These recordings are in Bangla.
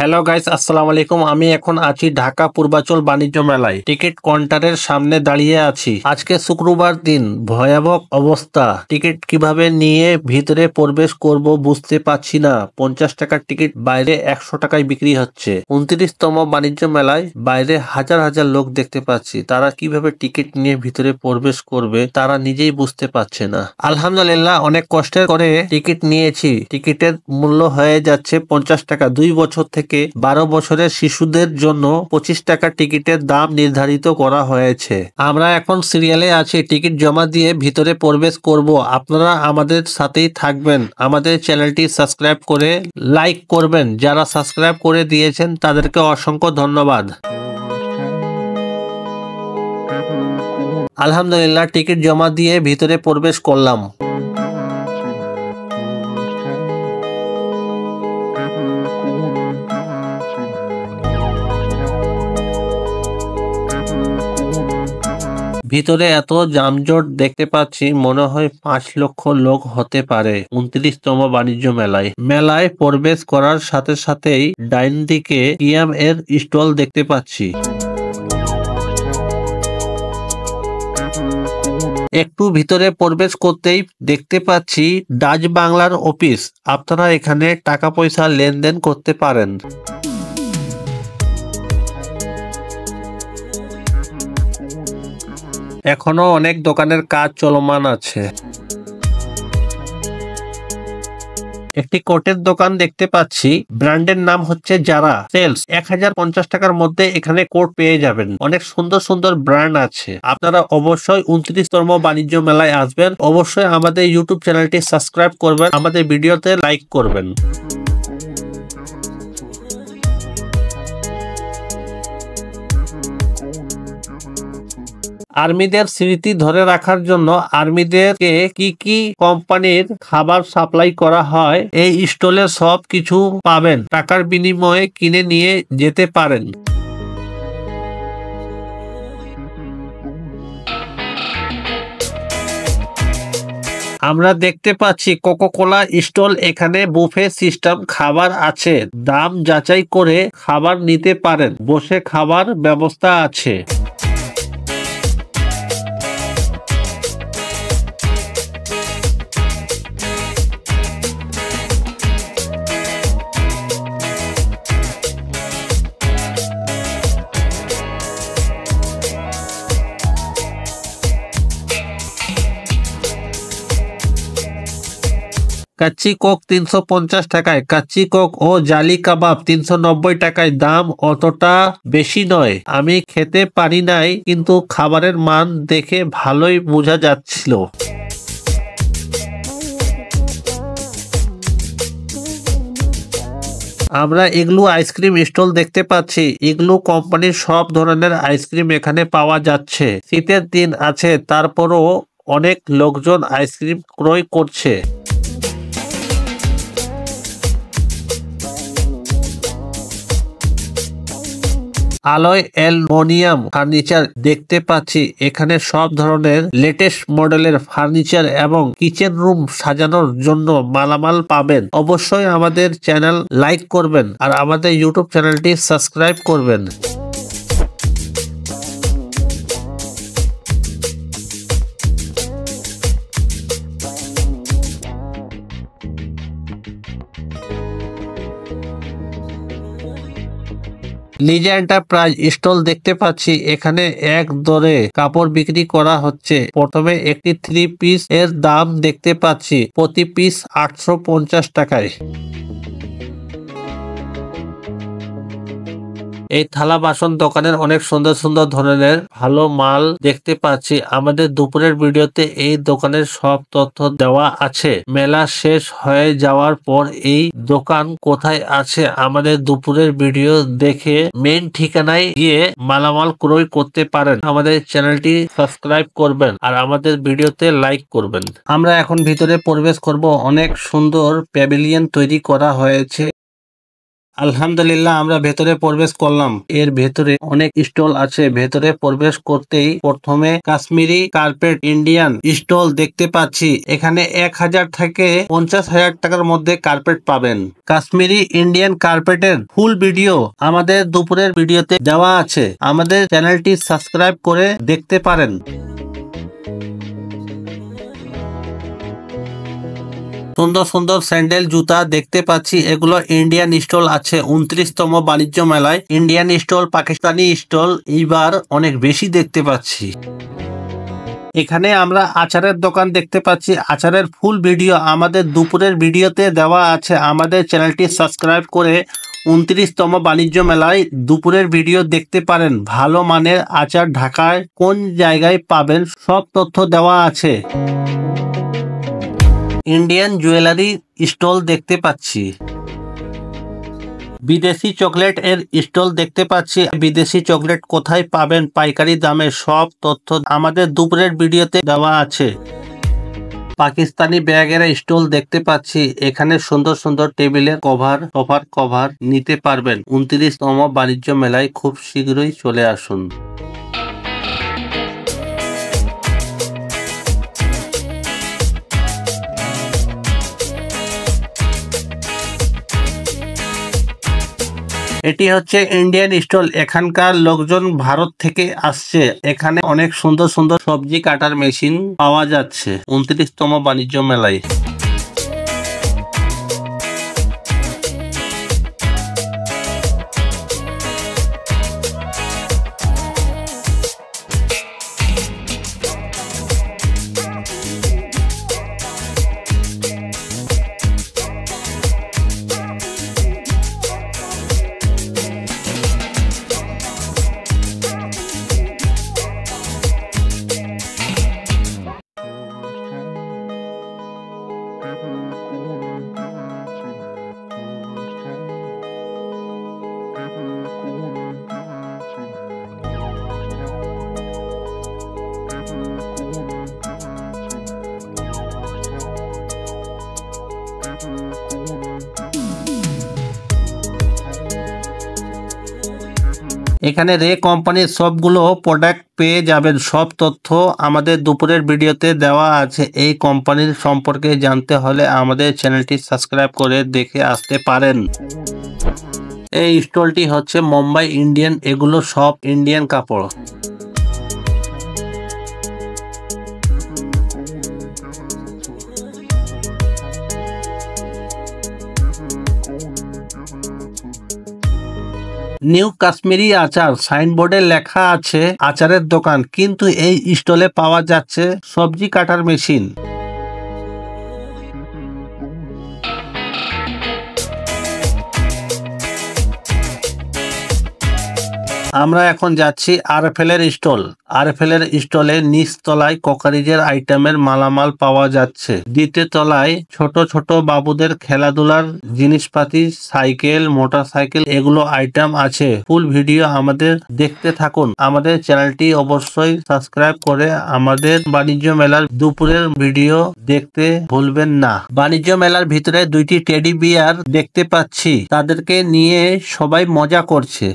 হ্যালো গাইস, আসসালামু আলাইকুম। আমি এখন আছি ঢাকা পূর্বাচল বাণিজ্য মেলায়। টিকিট কাউন্টারের সামনে দাঁড়িয়ে আছি। আজকে শুক্রবার দিন, ভয়াবহ অবস্থা। টিকিট কিভাবে নিয়ে ভিতরে প্রবেশ করব বুঝতে পারছি না। 50 টাকার টিকিট বাইরে 100 টাকায় বিক্রি হচ্ছে। 29তম বাণিজ্য মেলায় বাইরে হাজার হাজার লোক দেখতে পাচ্ছি। তারা কিভাবে টিকিট নিয়ে ভিতরে প্রবেশ করবে তারা নিজেই বুঝতে পারছে না। আলহামদুলিল্লাহ, অনেক কষ্টের করে টিকিট নিয়েছি। টিকিটের মূল্য হয়ে যাচ্ছে 50 টাকা। 2 বছর থেকে 12 বছরের শিশুদের জন্য 25 টাকা টিকিটের দাম নির্ধারিত করা হয়েছে। আমরা এখন সিরিয়ালে আছি। টিকিট জমা দিয়ে ভিতরে প্রবেশ করব। আপনারা আমাদের সাথেই থাকবেন। আমাদের চ্যানেলটি সাবস্ক্রাইব করে লাইক করবেন। যারা সাবস্ক্রাইব করে দিয়েছেন তাদেরকে অসংখ্য ধন্যবাদ। আলহামদুলিল্লাহ, টিকিট জমা দিয়ে ভিতরে প্রবেশ করলাম। ভিতরে এত যানজট দেখতে পাচ্ছি, মনে হয় 5 লক্ষ লোক হতে পারে 29তম বাণিজ্য মেলায় প্রবেশ করার সাথে সাথেই ডাইন দিকে কিয়াম এর স্টল দেখতে পাচ্ছি। একটু ভিতরে প্রবেশ করতেই দেখতে পাচ্ছি ডাচ বাংলার অফিস। আপনারা এখানে টাকা পয়সা লেনদেন করতে পারেন। এখনো অনেক দোকানের কাজ চলমান আছে। একটি কোটের দোকান দেখতে পাচ্ছি। ব্র্যান্ডের নাম হচ্ছে যারা সেলস। 1050 টাকার মধ্যে এখানে কোট পেয়ে যাবেন। অনেক সুন্দর সুন্দর ব্র্যান্ড আছে। আপনারা অবশ্যই 29তম বাণিজ্য মেলায় আসবেন। অবশ্যই আমাদের ইউটিউব চ্যানেলটি সাবস্ক্রাইব করবেন, আমাদের ভিডিওতে লাইক করবেন। আর্মিদের স্মৃতি ধরে রাখার জন্য আর্মিদেরকে কি কি কোম্পানির খাবার সাপ্লাই করা হয় এই স্টলে সব কিছু পাবেন। টাকার বিনিময়ে কিনে নিয়ে যেতে পারেন। আমরা দেখতে পাচ্ছি কোকোকোলা স্টল। এখানে বুফে সিস্টেম খাবার আছে। দাম যাচাই করে খাবার নিতে পারেন। বসে খাবার ব্যবস্থা আছে। কাচ্চি কোক 350 টাকায়, কাচ্চি কোক ও জালি কাবাব 390 টাকায়। দাম অতটা বেশি নয়। আমি খেতে পারি নাই, কিন্তু খাবারের মান দেখে ভালোই বোঝা যাচ্ছিল। আমরা ইগলু আইসক্রিম স্টল দেখতে পাচ্ছি। ইগলু কোম্পানির সব ধরনের আইসক্রিম এখানে পাওয়া যাচ্ছে। শীতের দিন আছে, তারপরও অনেক লোকজন আইসক্রিম ক্রয় করছে। আলয় অ্যালুমিনিয়াম ফার্নিচার দেখতে পাচ্ছি। এখানে সব ধরনের লেটেস্ট মডেলের ফার্নিচার এবং কিচেন রুম সাজানোর জন্য মালামাল পাবেন। অবশ্যই আমাদের চ্যানেল লাইক করবেন আর আমাদের ইউটিউব চ্যানেলটি সাবস্ক্রাইব করবেন। লিজা এন্টারপ্রাইজ স্টল দেখতে পাচ্ছি। এখানে এক দরে কাপড় বিক্রি করা হচ্ছে। প্রথমে একটি 3 পিস এর দাম দেখতে পাচ্ছি, প্রতি পিস 850 টাকায়। এই থালা বাসন দোকানের অনেক সুন্দর সুন্দর ধরনের ভালো মাল দেখতে পাচ্ছি। আমাদের দুপুরের ভিডিওতে এই দোকানের সব তথ্য দেওয়া আছে। মেলা শেষ হয়ে যাওয়ার পর এই দোকান কোথায় আছে আমাদের দুপুরের ভিডিও দেখে মেইন ঠিকানায় গিয়ে মালামাল ক্রয় করতে পারেন। আমাদের চ্যানেলটি সাবস্ক্রাইব করবেন আর আমাদের ভিডিওতে লাইক করবেন। আমরা এখন ভিতরে প্রবেশ করব। অনেক সুন্দর প্যাভিলিয়ন তৈরি করা হয়েছে। আলহামদুলিল্লাহ আমরা ভেতরে প্রবেশ করলাম। এর ভেতরে অনেক স্টল আছে। ভেতরে প্রবেশ করতেই প্রথমে কাশ্মীরি কার্পেট ইন্ডিয়ান স্টল দেখতে পাচ্ছি। এখানে 1000 থেকে 50,000 টাকার মধ্যে কার্পেট পাবেন। কাশ্মীরি ইন্ডিয়ান কার্পেটের ফুল ভিডিও আমাদের দুপুরের ভিডিওতে দেওয়া আছে। আমাদের চ্যানেলটি সাবস্ক্রাইব করে দেখতে পারেন। সুন্দর সুন্দর স্যান্ডেল জুতা দেখতে পাচ্ছি। এগুলো ইন্ডিয়ান স্টল আছে 29তম বাণিজ্য মেলায়। ইন্ডিয়ান স্টল, পাকিস্তানি স্টল এইবার অনেক বেশি দেখতে পাচ্ছি। এখানে আমরা আচারের দোকান দেখতে পাচ্ছি। আচারের ফুল ভিডিও আমাদের দুপুরের ভিডিওতে দেওয়া আছে। আমাদের চ্যানেলটি সাবস্ক্রাইব করে 29তম বাণিজ্য মেলায় দুপুরের ভিডিও দেখতে পারেন। ভালো মানের আচার ঢাকায় কোন জায়গায় পাবেন সব তথ্য দেওয়া আছে। ইন্ডিয়ান জুয়েলারি স্টল দেখতে পাচ্ছি। বিদেশি চকলেট এর স্টল দেখতে পাচ্ছি। বিদেশি চকলেট কোথায় পাবেন পাইকারি দামে সব তথ্য আমাদের দুপুরের ভিডিওতে দেওয়া আছে। পাকিস্তানি ব্যাগের স্টল দেখতে পাচ্ছি। এখানে সুন্দর সুন্দর টেবিলের কভার, সোফার কভার নিতে পারবেন। 29তম বাণিজ্য মেলায় খুব শীঘ্রই চলে আসুন। এটি হচ্ছে ইন্ডিয়ান স্টল। এখানকার লোকজন ভারত থেকে আসছে। এখানে অনেক সুন্দর সুন্দর সবজি কাটার মেশিন পাওয়া যাচ্ছে 29তম বাণিজ্য মেলায়। এখানে রে কোম্পানির সবগুলো প্রোডাক্ট পেয়ে যাবেন। সব তথ্য আমাদের দুপুরের ভিডিওতে দেওয়া আছে। এই কোম্পানির সম্পর্কে জানতে হলে আমাদের চ্যানেলটি সাবস্ক্রাইব করে দেখে আসতে পারেন। এই স্টলটি হচ্ছে মুম্বাই ইন্ডিয়ান। এগুলো সব ইন্ডিয়ান কাপড়। নিউ কাশ্মীরি আচার সাইনবোর্ডে লেখা আছে আচারের দোকান, কিন্তু এই স্টলে পাওয়া যাচ্ছে সবজি কাটার মেশিন। আমরা এখন যাচ্ছি আরএফএল এর স্টল। আরএফএল এর স্টলে নিচ তলায় কোকারিজের আইটেমের মালামাল পাওয়া যাচ্ছে। দ্বিতীয় তলায় ছোট ছোট বাবুদের খেলাধুলার জিনিসপাতি, সাইকেল, মোটরসাইকেল এগুলো আইটেম আছে। ফুল ভিডিও আমাদের দেখতে থাকুন। আমাদের চ্যানেলটি অবশ্যই সাবস্ক্রাইব করে আমাদের বাণিজ্য মেলার দুপুরের ভিডিও দেখতে ভুলবেন না। বাণিজ্য মেলার ভিতরে 2টি টেডি বিয়ার দেখতে পাচ্ছি। তাদেরকে নিয়ে সবাই মজা করছে।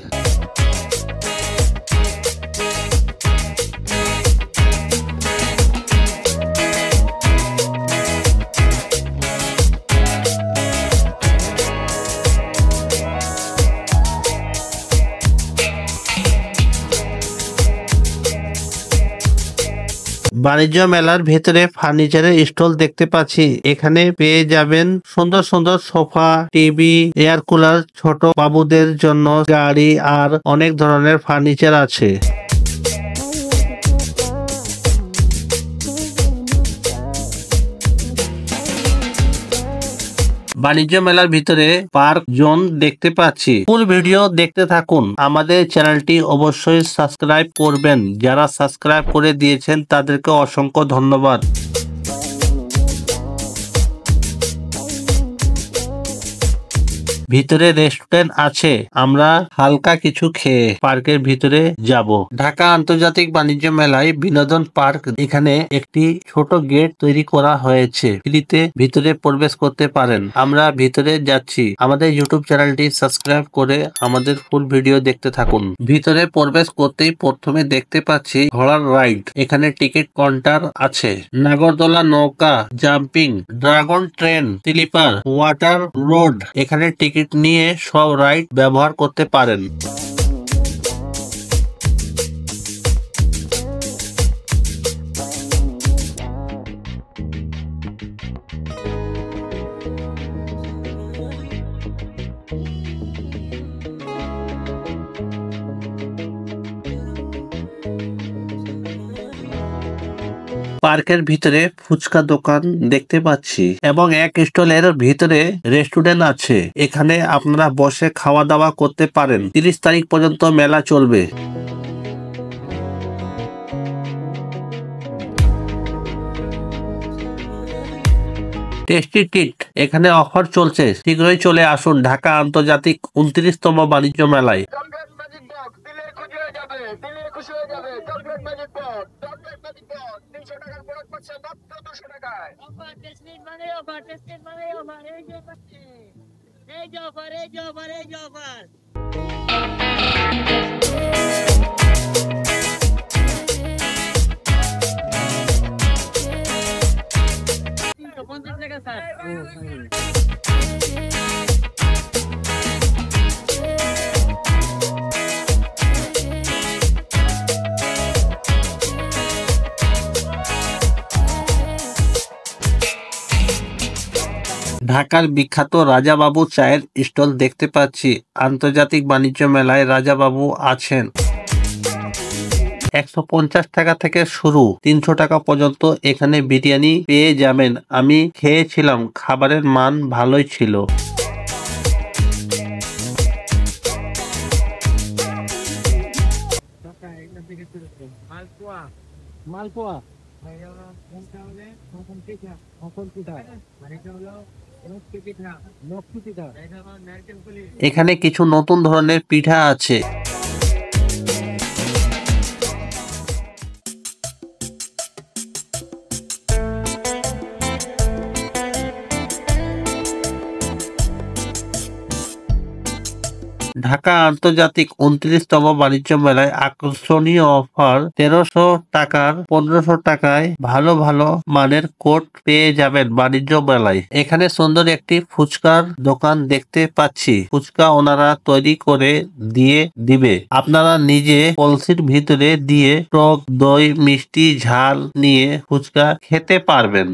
বাণিজ্য মেলার ভেতরে ফার্নিচারের স্টল দেখতে পাচ্ছি। এখানে পেয়ে যাবেন সুন্দর সুন্দর সোফা, টিভি, এয়ার কুলার, ছোট বাবুদের জন্য গাড়ি আর অনেক ধরনের ফার্নিচার আছে। বাণিজ্য মেলার ভিতরে পার্ক জোন দেখতে পাচ্ছি। ফুল ভিডিও দেখতে থাকুন। আমাদের চ্যানেলটি অবশ্যই সাবস্ক্রাইব করবেন। যারা সাবস্ক্রাইব করে দিয়েছেন তাদেরকে অসংখ্য ধন্যবাদ। ভিতরে রেস্টুরেন্ট আছে, আমরা হালকা কিছু খেয়ে পার্কের ভিতরে যাব। ঢাকা আন্তর্জাতিক বাণিজ্য মেলায় বিনোদন পার্ক, এখানে একটি ছোট গেট তৈরি করা হয়েছে, ফ্রিতে ভিতরে প্রবেশ করতে পারেন। আমরা ভিতরে যাচ্ছি। আমাদের ইউটিউব চ্যানেলটি সাবস্ক্রাইব করে আমাদের ফুল ভিডিও দেখতে থাকুন। ভিতরে প্রবেশ করতেই প্রথমে দেখতে পাচ্ছি ঘোড়ার রাইড, এখানে টিকিট কাউন্টার আছে। নাগরদোলা, নৌকা, jumping, dragon train, slipper, water road, এখানে টিকিট নিয়ে সব রাইড ব্যবহার করতে পারেন। পার্কের ভিতরে ফুচকা দোকান দেখতে পাচ্ছি এবং এক স্টলের ভিতরে রেস্টুরেন্ট আছে, এখানে আপনারা বসে খাওয়া দাওয়া করতে পারেন। 30 তারিখ পর্যন্ত মেলা চলবে। টেস্টি ট্রিট, এখানে অফার চলছে, শীঘ্রই চলে আসুন ঢাকা আন্তর্জাতিক 29তম বাণিজ্য মেলায়। ঢাকার বিখ্যাত রাজাবাবু চায়ের স্টল দেখতে পাচ্ছি। আন্তর্জাতিক বাণিজ্য মেলায় রাজাবাবু আছেন। 150 টাকা থেকে শুরু, 300 টাকা পর্যন্ত এখানে বিরিয়ানি পেয়ে যাবেন। আমি খেয়েছিলাম, খাবারের মান ভালোই ছিল। মালপোয়া এখানে কিছু নতুন ধরনের পিঠা আছে। ঢাকা আন্তর্জাতিক 29তম বাণিজ্য মেলায় আকর্ষণীয় অফার, 1300 টাকার 1500 টাকায় ভালো ভালো মানের কোট পেয়ে যাবেন বাণিজ্য মেলায়। এখানে সুন্দর একটি ফুচকার দোকান দেখতে পাচ্ছি, ফুচকা ওনারা তৈরি করে দিয়ে দিবে, আপনারা নিজে কলসির ভিতরে দিয়ে টক দই মিষ্টি ঝাল নিয়ে ফুচকা খেতে পারবেন।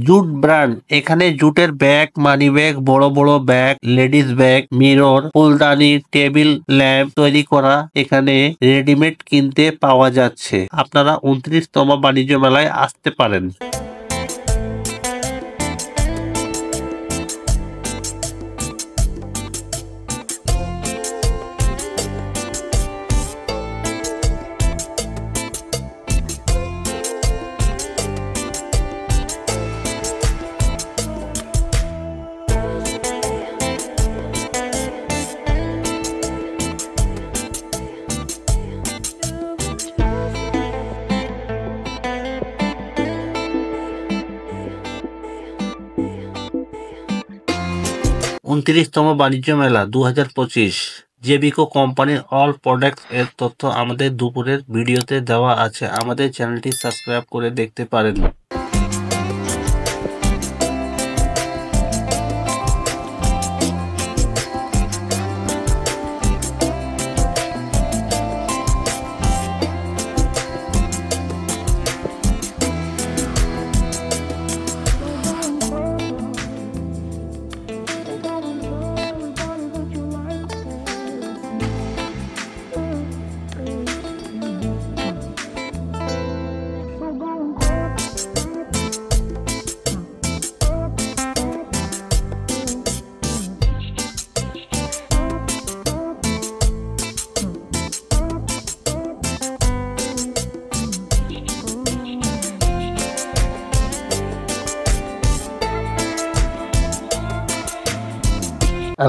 জুট ব্র্যান্ড, এখানে জুটের ব্যাগ, মানি ব্যাগ, বড় বড় ব্যাগ, লেডিস ব্যাগ, মিরর, ফুলদানি, টেবিল ল্যাম্প তৈরি করা এখানে রেডিমেড কিনতে পাওয়া যাচ্ছে। আপনারা 29তম বাণিজ্য মেলায় আসতে পারেন। 29তম বাণিজ্য মেলা 2025 জেবিকো কোম্পানির অল প্রোডাক্টস এর তথ্য আমাদের দুপুরের ভিডিওতে দেওয়া আছে, আমাদের চ্যানেলটি সাবস্ক্রাইব করে দেখতে পারেন।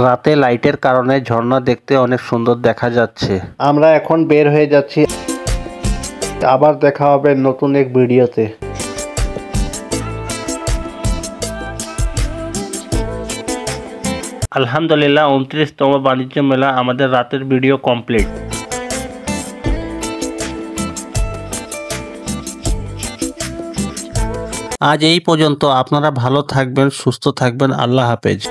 রাতে লাইটের কারণে ঝর্ণা দেখতে অনেক সুন্দর দেখা যাচ্ছে। আমরা এখন বের হয়ে যাচ্ছি, আবার দেখা হবে নতুন এক ভিডিওতে। আলহামদুলিল্লাহ 29তম বাণিজ্য মেলা আমাদের রাতের ভিডিও কমপ্লিট। আজ এই পর্যন্ত। আপনারা ভালো থাকবেন, সুস্থ থাকবেন। আল্লাহ হাফেজ।